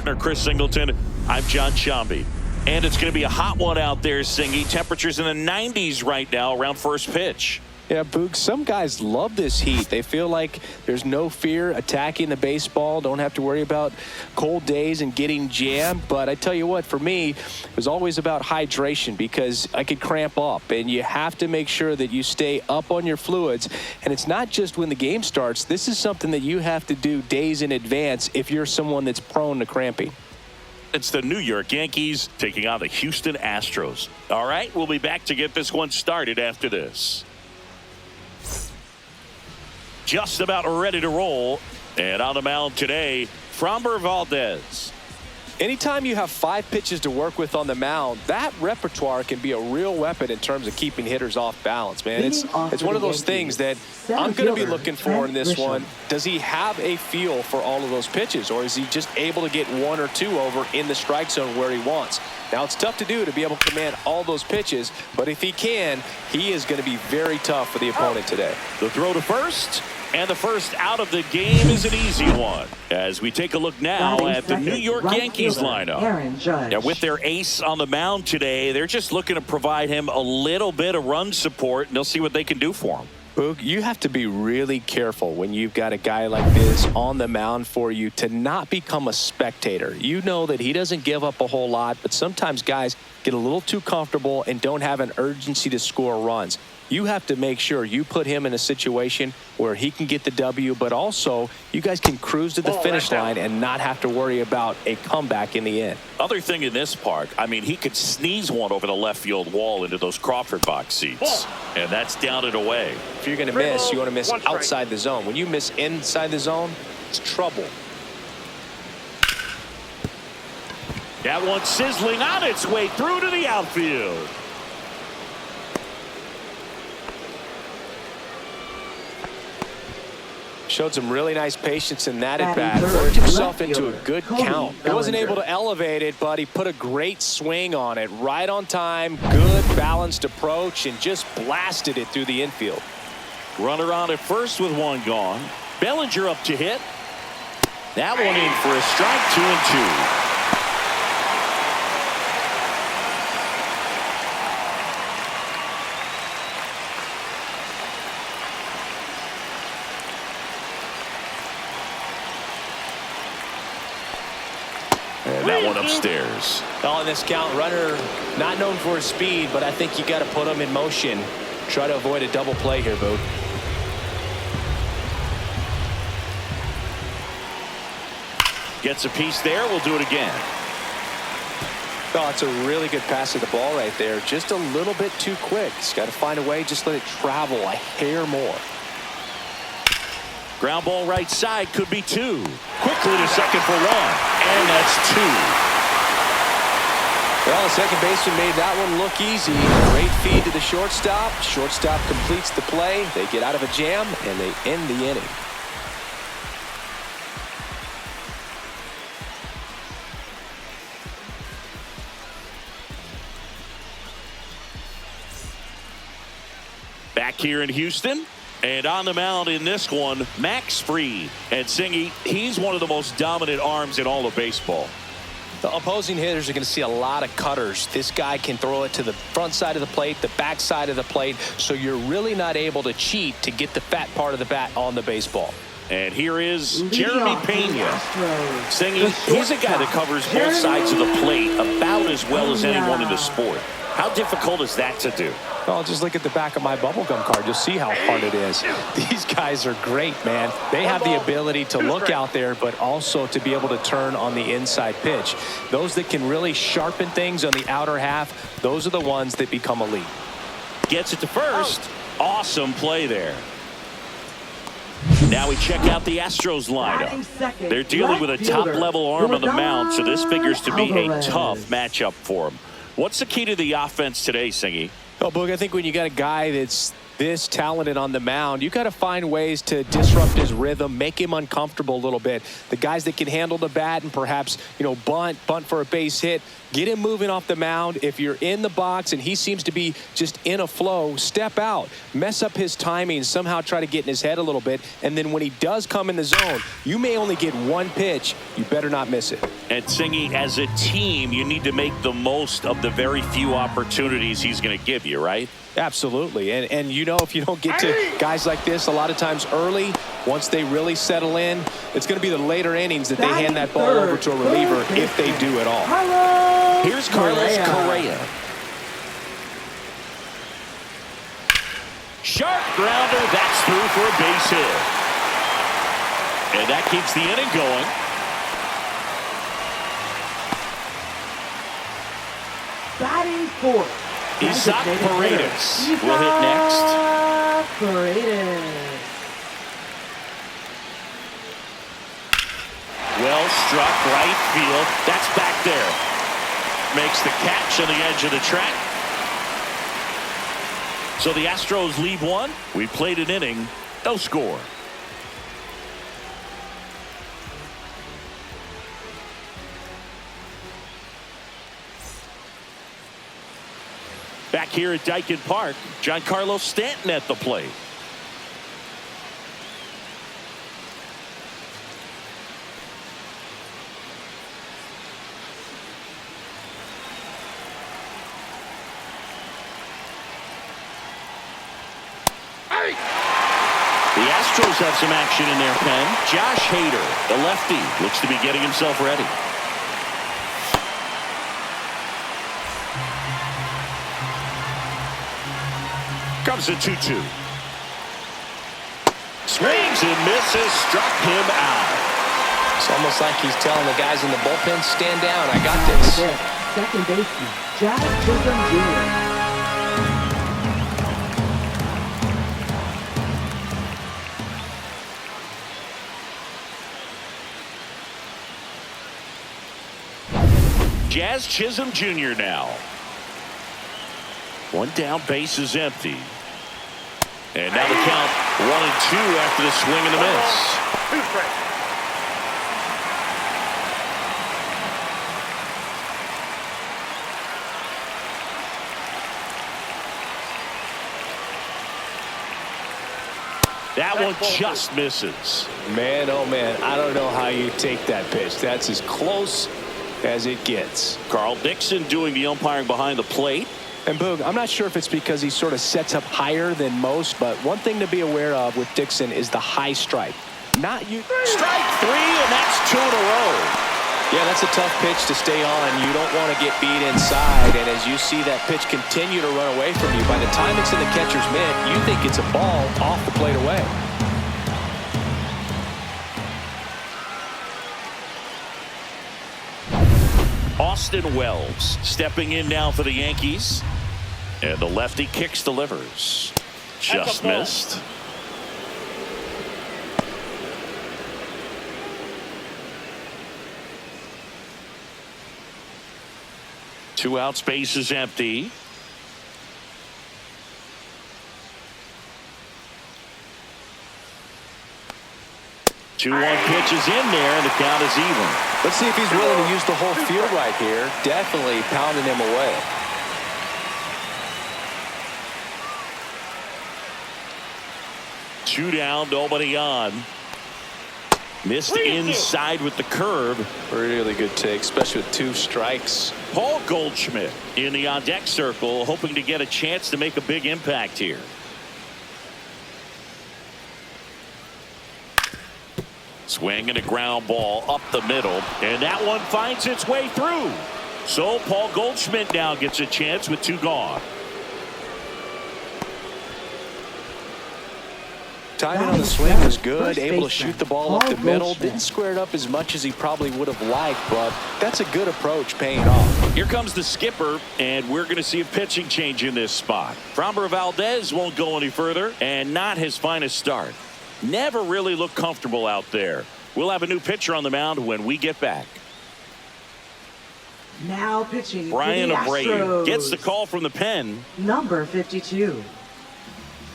partner, Chris Singleton. I'm John Shambi. And it's going to be a hot one out there, Singy. Temperatures in the 90s right now around first pitch. Yeah, Boog, some guys love this heat. They feel like there's no fear attacking the baseball, don't have to worry about cold days and getting jammed. But I tell you what, for me, it was always about hydration because I could cramp up. And you have to make sure that you stay up on your fluids. And it's not just when the game starts. This is something that you have to do days in advance if you're someone that's prone to cramping. It's the New York Yankees taking on the Houston Astros. All right, we'll be back to get this one started after this. Just about ready to roll. And on the mound today, Framber Valdez. Anytime you have 5 pitches to work with on the mound, that repertoire can be a real weapon in terms of keeping hitters off balance, man. It's one of those things that I'm going to be looking for in this one. Does he have a feel for all of those pitches, or is he just able to get 1 or 2 over in the strike zone where he wants? Now, it's tough to do to be able to command all those pitches, but if he can, he is going to be very tough for the opponent today. The throw to first. And the first out of the game is an easy one. As we take a look now at the New York Yankees lineup. Yeah, with their ace on the mound today, they're just looking to provide him a little bit of run support, and they'll see what they can do for him. Boog, you have to be really careful when you've got a guy like this on the mound for you to not become a spectator. You know that he doesn't give up a whole lot, but sometimes guys get a little too comfortable and don't have an urgency to score runs. You have to make sure you put him in a situation where he can get the W, but also you guys can cruise to the finish line and not have to worry about a comeback in the end. Other thing in this part, I mean, he could sneeze one over the left field wall into those Crawford box seats. And that's down and away. If you're going to miss, you want to miss outside the zone. When you miss inside the zone, it's trouble. That one sizzling on its way through to the outfield. Showed some really nice patience in that at bat. Worked himself into a good count. He wasn't able to elevate it, but he put a great swing on it. Right on time, good balanced approach, and just blasted it through the infield. Runner on at first with 1 gone. Bellinger up to hit. That one in for a strike, 2-2. And that one upstairs. On this count, runner not known for his speed, but I think you got to put him in motion. Try to avoid a double play here, Boog. Gets a piece there. We'll do it again. Oh, it's a really good pass of the ball right there. Just a little bit too quick. He's got to find a way. Just let it travel a hair more. Ground ball right side, could be 2. Quickly to second for 1. And that's 2. Well, the second baseman made that one look easy. Great feed to the shortstop. Shortstop completes the play. They get out of a jam, and they end the inning. Back here in Houston. And on the mound in this one, Max Fried. And Singy, he's one of the most dominant arms in all of baseball. The opposing hitters are going to see a lot of cutters. This guy can throw it to the front side of the plate, the back side of the plate, so you're really not able to cheat to get the fat part of the bat on the baseball. And here is Jeremy Pena. Singy, he's a guy that covers both sides of the plate about as well as anyone in the sport. How difficult is that to do? Well, just look at the back of my bubblegum card. You'll see how hard it is. These guys are great, man. They have the ability to look out there, but also to be able to turn on the inside pitch. Those that can really sharpen things on the outer half, those are the ones that become elite. Gets it to first. Awesome play there. Now we check out the Astros lineup. They're dealing with a top-level arm on the mound, so this figures to be a tough matchup for them. What's the key to the offense today, Singy? Well, Boog, I think when you got a guy that's this talented on the mound, you got to find ways to disrupt his rhythm, make him uncomfortable a little bit. The guys that can handle the bat and perhaps, bunt for a base hit, get him moving off the mound. If you're in the box and he seems to be just in a flow, step out, mess up his timing, somehow try to get in his head a little bit. And then when he does come in the zone, you may only get 1 pitch. You better not miss it. And Singy, as a team, you need to make the most of the very few opportunities he's going to give you, right? Absolutely. And you know, if you don't get to guys like this a lot of times early, once they really settle in, it's going to be the later innings that they hand that ball over to a reliever if they do at all. Here's Carlos Correa. Sharp grounder. That's through for a base hit. And that keeps the inning going. Batting fourth. Isaac Paredes will hit next. Paredes. Well struck right field. That's back there. Makes the catch on the edge of the track. So the Astros lead one. We played an inning. No score. Back here at Dyken Park, Giancarlo Stanton at the plate. The Astros have some action in their pen. Josh Hader, the lefty, looks to be getting himself ready. Comes a 2-2. Swings and misses, struck him out. It's almost like he's telling the guys in the bullpen, stand down, I got this. Second baseman, Jazz Chisholm Jr. Jazz Chisholm Jr. now. One down, base is empty. And now the count 1-2 after the swing and the miss. That one just misses. Man, oh man, I don't know how you take that pitch. That's as close as it gets. Carl Dixon doing the umpiring behind the plate. And Boog, I'm not sure if it's because he sort of sets up higher than most, but one thing to be aware of with Dixon is the high strike. Not you. Strike three, and that's 2 in a row. Yeah, that's a tough pitch to stay on. You don't want to get beat inside, and as you see that pitch continue to run away from you, by the time it's in the catcher's mitt, you think it's a ball off the plate away. Austin Wells stepping in now for the Yankees. And the lefty kicks, delivers. Just missed. Two outs, base is empty. 2-1 pitch is in there, and the count is even. Let's see if he's willing to use the whole field right here. Definitely pounding him away. Two down, nobody on. Missed inside with the curve. Really good take, especially with 2 strikes. Paul Goldschmidt in the on-deck circle, hoping to get a chance to make a big impact here. Swing and a ground ball up the middle, and that one finds its way through. So Paul Goldschmidt now gets a chance with 2 gone. Timing on the swing was good, able to shoot the ball up the middle. Didn't square it up as much as he probably would have liked, but that's a good approach paying off. Here comes the skipper, and we're going to see a pitching change in this spot. Framber Valdez won't go any further, and not his finest start. Never really looked comfortable out there. We'll have a new pitcher on the mound when we get back. Now pitching Brian for the Abreu Astros. gets the call from the pen. Number 52,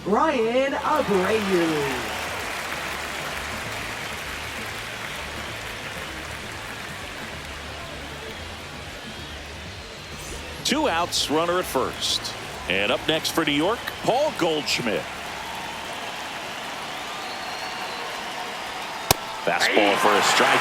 Brian Abreu. Two outs, runner at first. And up next for New York, Paul Goldschmidt. Fastball for a strike.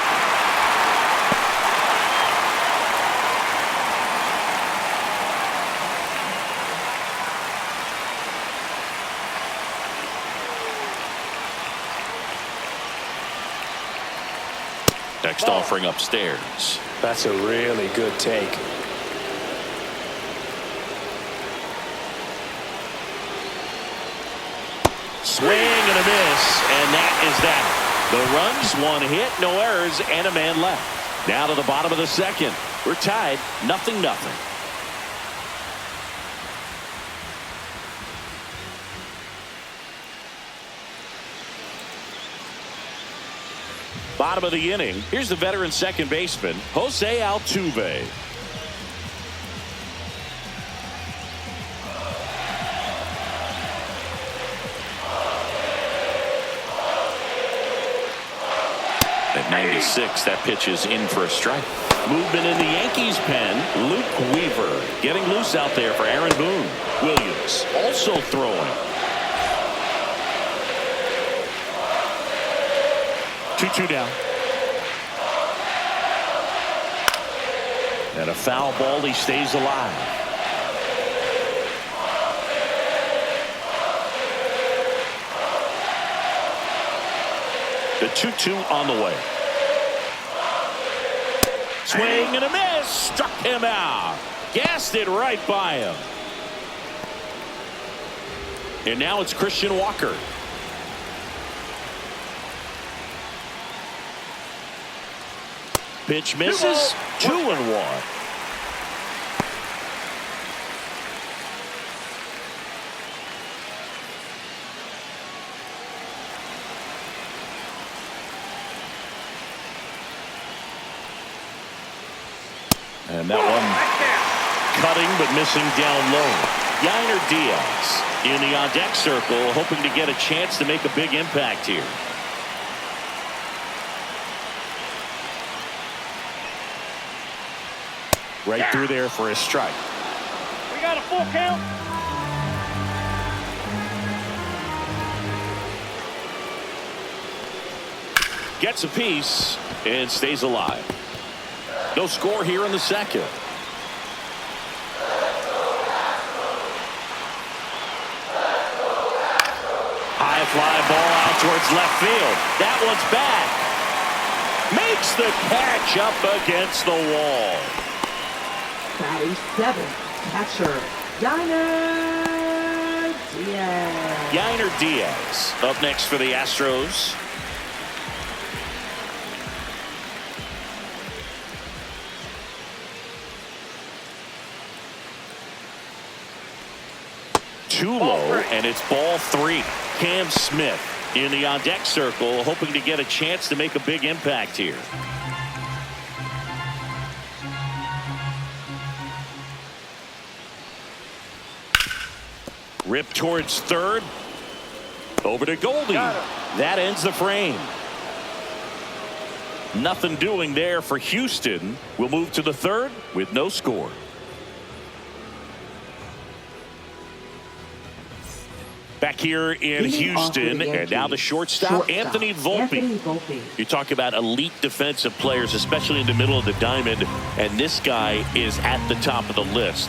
next offering upstairs. That's a really good take. Swing and a miss, and that is that. The runs, one hit, no errors, and a man left. Now to the bottom of the second. We're tied, 0-0. Bottom of the inning. Here's the veteran second baseman, Jose Altuve. At 96, that pitch is in for a strike. Movement in the Yankees pen. Luke Weaver getting loose out there for Aaron Boone. Williams also throwing. 2-2 down. And a foul ball. He stays alive. The 2-2 on the way. Swing and a miss. Struck him out. Gassed it right by him. And now it's Christian Walker. Pitch misses. 2-1. And that one cutting but missing down low. Yainer Diaz in the on-deck circle, hoping to get a chance to make a big impact here. Right through there for a strike. We got a full count. Gets a piece and stays alive. No score here in the second. High fly ball out towards left field. That one's back. Makes the catch up against the wall. Batting seventh, catcher, Yainer Diaz. Yainer Diaz up next for the Astros. Too low, and it's ball 3. Cam Smith in the on-deck circle, hoping to get a chance to make a big impact here. Rip towards third. Over to Goldie. That ends the frame. Nothing doing there for Houston. We'll move to the third with no score. Back here in Houston, and now the shortstop, Anthony Volpe. You talk about elite defensive players, especially in the middle of the diamond, and this guy is at the top of the list.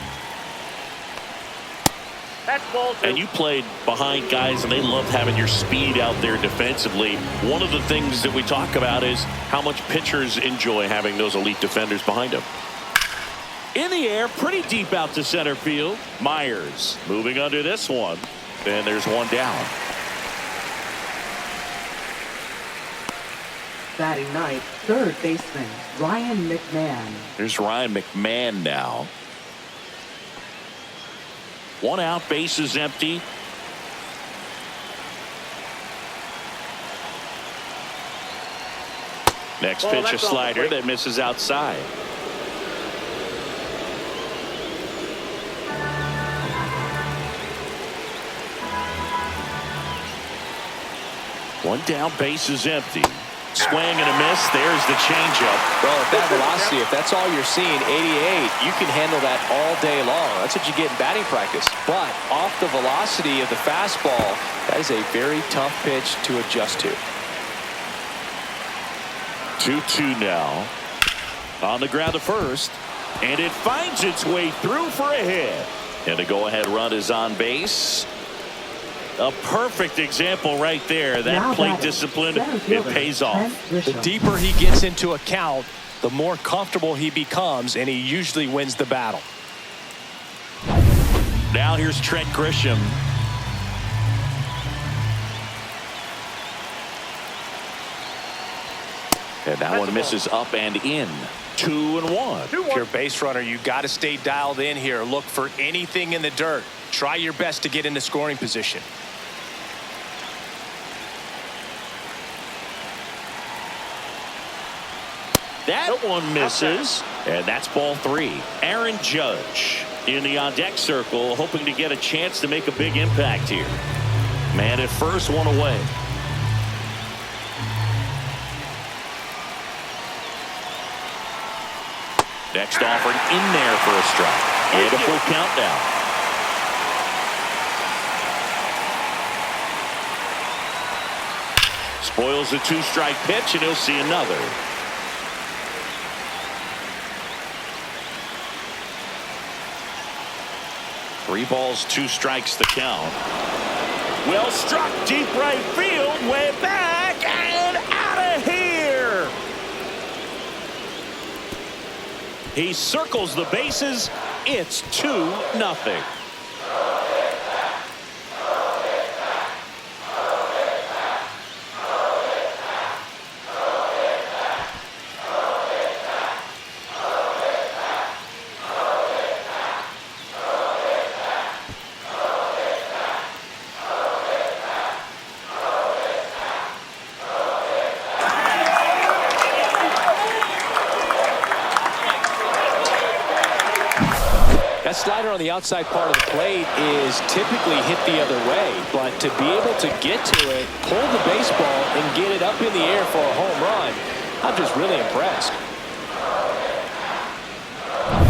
And you played behind guys, and they love having your speed out there defensively. One of the things that we talk about is how much pitchers enjoy having those elite defenders behind them. In the air, pretty deep out to center field. Myers moving under this one. And there's one down. Batting ninth, third baseman, Ryan McMahon. There's Ryan McMahon now. One out, base is empty. Next pitch, a slider that misses outside. One down, base is empty. Swing and a miss. There's the changeup. Well, at that velocity, if that's all you're seeing, 88, you can handle that all day long. That's what you get in batting practice. But off the velocity of the fastball, that is a very tough pitch to adjust to. 2-2 now. On the ground to first. And it finds its way through for a hit. And the go-ahead run is on base. A perfect example right there. That plate discipline, it pays off. The deeper he gets into a count, the more comfortable he becomes, and he usually wins the battle. Now here's Trent Grisham. And that one misses up and in. 2-1. If you're a base runner, you got to stay dialed in here. Look for anything in the dirt. Try your best to get into scoring position. That one misses, and that's ball 3. Aaron Judge in the on-deck circle, hoping to get a chance to make a big impact here. Man at first, one away. Next offering in there for a strike. And a full count now. Spoils a 2-strike pitch, and he'll see another. Three balls, 2 strikes, the count. Well struck, deep right field, way back, and out of here. He circles the bases. It's 2-0. That slider on the outside part of the plate is typically hit the other way, but to be able to get to it, pull the baseball, and get it up in the air for a home run, I'm just really impressed.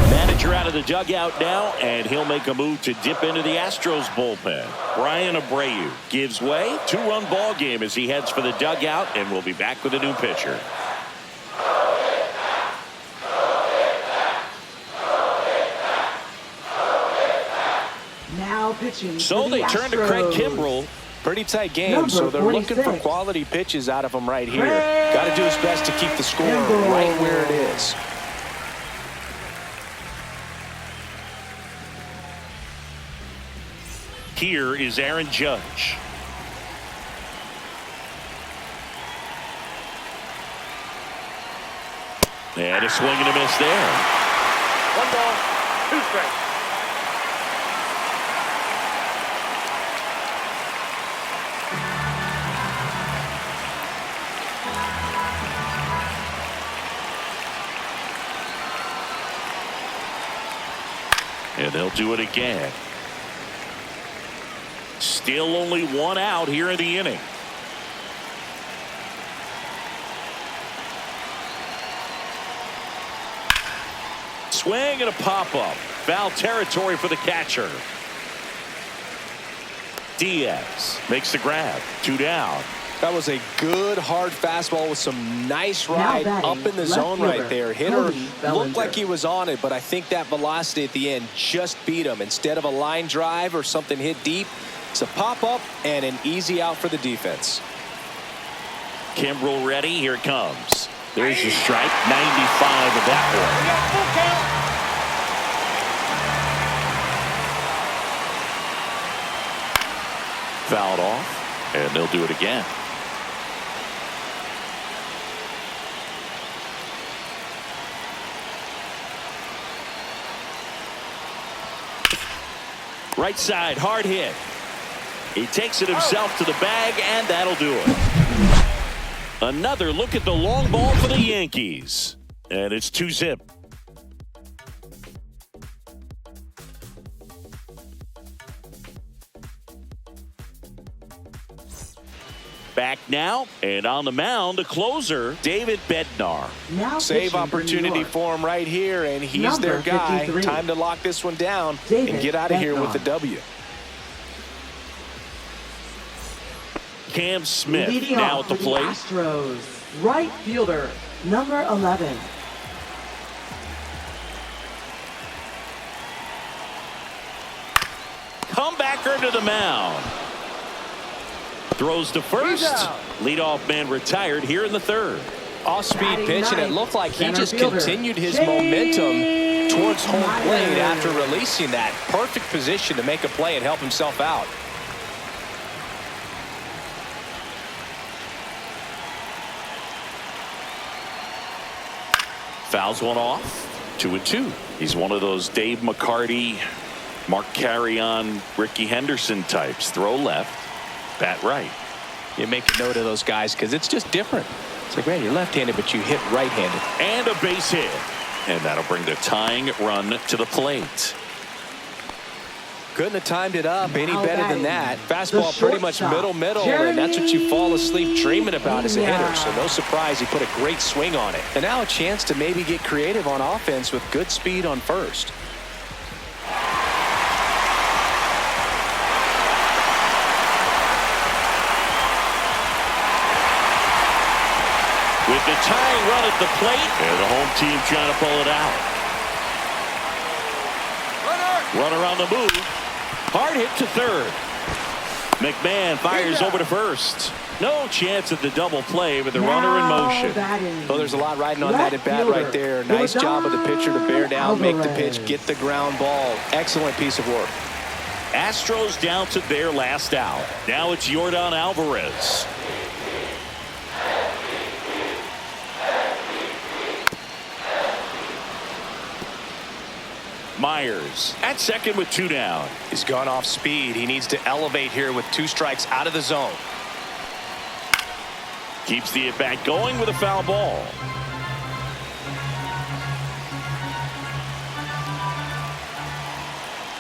Manager out of the dugout now, and he'll make a move to dip into the Astros bullpen. Brian Abreu gives way. 2-run ball game as he heads for the dugout, and we'll be back with a new pitcher. So they turn to Craig Kimbrell. Pretty tight game, so they're looking for quality pitches out of him right here. Got to do his best to keep the score right where it is. Here is Aaron Judge. And a swing and a miss there. 1 ball, 2 strikes. And they'll do it again. Still only 1 out here in the inning. Swing and a pop-up. Foul territory for the catcher. Diaz makes the grab. 2 down. That was a good hard fastball with some nice ride up in the zone right there. Hitter looked like he was on it, but I think that velocity at the end just beat him. Instead of a line drive or something hit deep, it's a pop-up and an easy out for the defense. Kimbrell ready. Here it comes. There's your strike. 95 of that one. We got full count. Fouled off, and they'll do it again. Right side, hard hit. He takes it himself to the bag, and that'll do it. Another look at the long ball for the Yankees. And it's 2-zip. Back now, and on the mound, the closer, David Bednar. Save opportunity for him right here, and he's their guy. 53. Time to lock this one down and get out of here with the W. Cam Smith now at the plate. Astros, right fielder, number 11. Comebacker to the mound. Throws to first. Leadoff man retired here in the third. Off-speed pitch, and it looked like he just continued his momentum towards home plate after releasing that. Perfect position to make a play and help himself out. Fouls one off. 2-2. He's one of those Dave McCarty, Mark Carrion, Ricky Henderson types. Throw left, bat right. You make a note of those guys because it's just different. It's like, man, you're left-handed, but you hit right-handed. And a base hit. And that'll bring the tying run to the plate. Couldn't have timed it up any better than that. Fastball pretty much middle, and that's what you fall asleep dreaming about as a hitter. So no surprise he put a great swing on it. And now a chance to maybe get creative on offense with good speed on first. With the tying run at the plate, and the home team trying to pull it out. Runner on the move. Hard hit to third. McMahon fires over to first. No chance at the double play with the runner in motion. Well, there's a lot riding on that at bat right there. Nice job of the pitcher to bear down, make the pitch, get the ground ball. Excellent piece of work. Astros down to their last out. Now it's Yordan Alvarez. Myers at second with 2 down. He's gone off speed. He needs to elevate here with 2 strikes out of the zone. Keeps the at-bat going with a foul ball.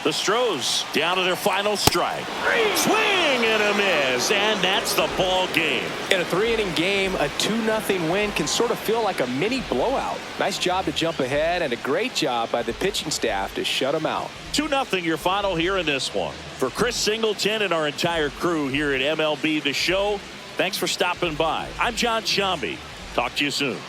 The Astros down to their final strike. Swing and a miss, and that's the ball game. In a 3-inning game, a 2-0 win can sort of feel like a mini blowout. Nice job to jump ahead, and a great job by the pitching staff to shut them out. 2-0 your final here in this one. For Chris Singleton and our entire crew here at MLB The Show, thanks for stopping by. I'm John Shambi. Talk to you soon.